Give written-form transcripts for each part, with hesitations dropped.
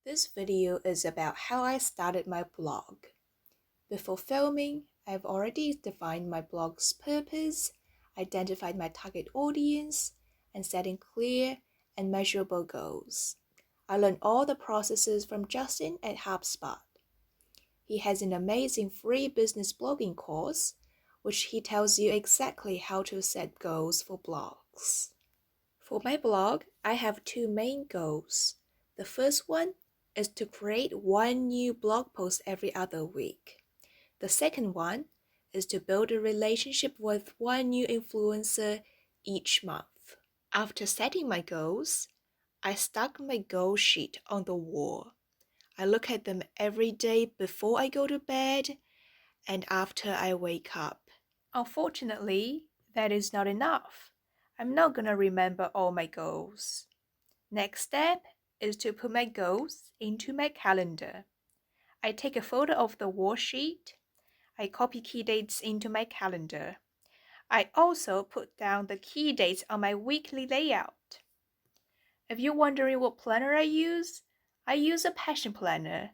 This video is about how I started my blog. Before filming, I've already defined my blog's purpose, identified my target audience, and setting clear and measurable goals. I learned all the processes from Justin at HubSpot. He has an amazing free business blogging course, which he tells you exactly how to set goals for blogs. For my blog, I have two main goals. The first one is to create one new blog post every other week. The second one is to build a relationship with one new influencer each month. After setting my goals, I stuck my goal sheet on the wall. I look at them every day before I go to bed and after I wake up. Unfortunately, that is not enough. I'm not going to remember all my goals. Next step is to put my goals into my calendar. I take a photo of the worksheet. I copy key dates into my calendar. I also put down the key dates on my weekly layout. If you're wondering what planner I use a passion planner.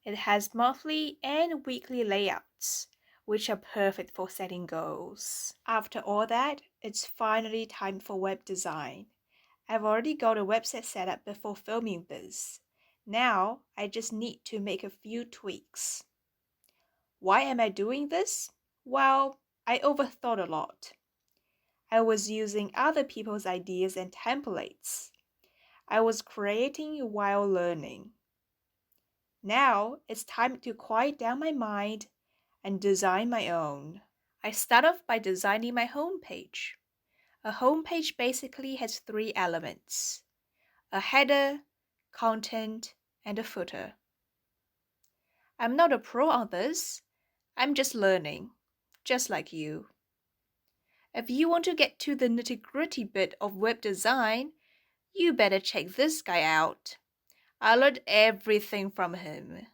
It has monthly and weekly layouts, which are perfect for setting goals. After all that, it's finally time for web design. I've already got a website set up before filming this. Now, I just need to make a few tweaks. Why am I doing this? Well, I overthought a lot. I was using other people's ideas and templates. I was creating while learning. Now, it's time to quiet down my mind and design my own. I start off by designing my homepage. A homepage basically has three elements: a header, content, and a footer. I'm not a pro on this. I'm just learning, just like you. If you want to get to the nitty-gritty bit of web design, you better check this guy out. I learned everything from him.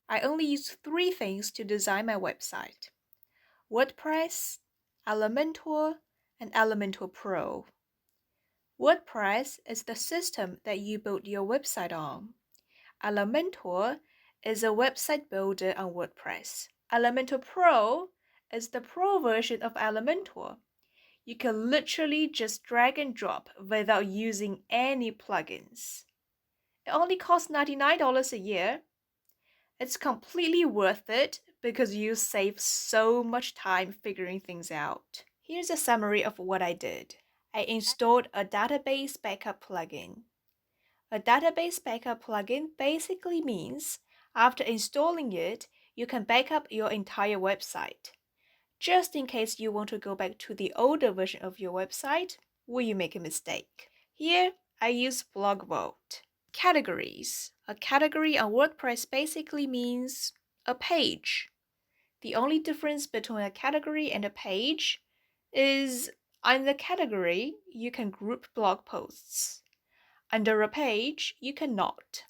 I only use three things to design my website: WordPress, Elementor, and Elementor Pro. WordPress is the system that you build your website on. Elementor is a website builder on WordPress. Elementor Pro is the pro version of Elementor. You can literally just drag and drop without using any plugins. It only costs $99 a year. It's completely worth it because you save so much time figuring things out. Here's a summary of what I did. I installed a database backup plugin. A database backup plugin basically means after installing it, you can back up your entire website, just in case you want to go back to the older version of your website where you make a mistake. Here, I use Blog Vault. Categories. A category on WordPress basically means a page. The only difference between a category and a page is under the category, you can group blog posts. Under a page, you cannot.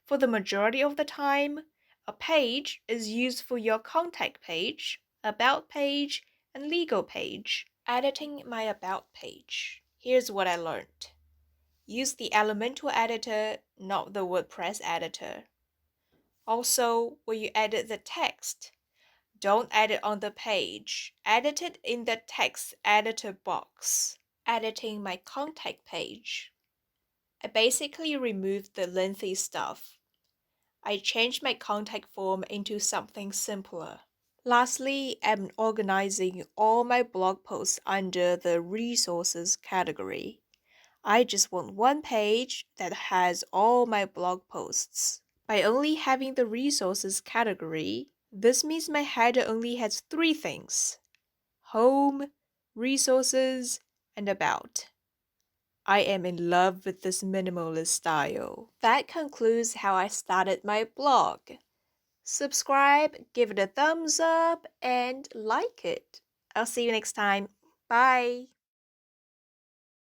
For the majority of the time, a page is used for your contact page, about page, and legal page. Editing my about page. Here's what I learned. Use the Elementor editor, not the WordPress editor. Also, when you edit the text, don't edit on the page. Edit it in the text editor box. Editing my contact page. I basically removed the lengthy stuff. I changed my contact form into something simpler. Lastly, I'm organizing all my blog posts under the resources category. I just want one page that has all my blog posts. By only having the resources category, this means my header only has three things: home, resources, and about. I am in love with this minimalist style. That concludes how I started my blog. Subscribe, give it a thumbs up, and like it. I'll see you next time. Bye!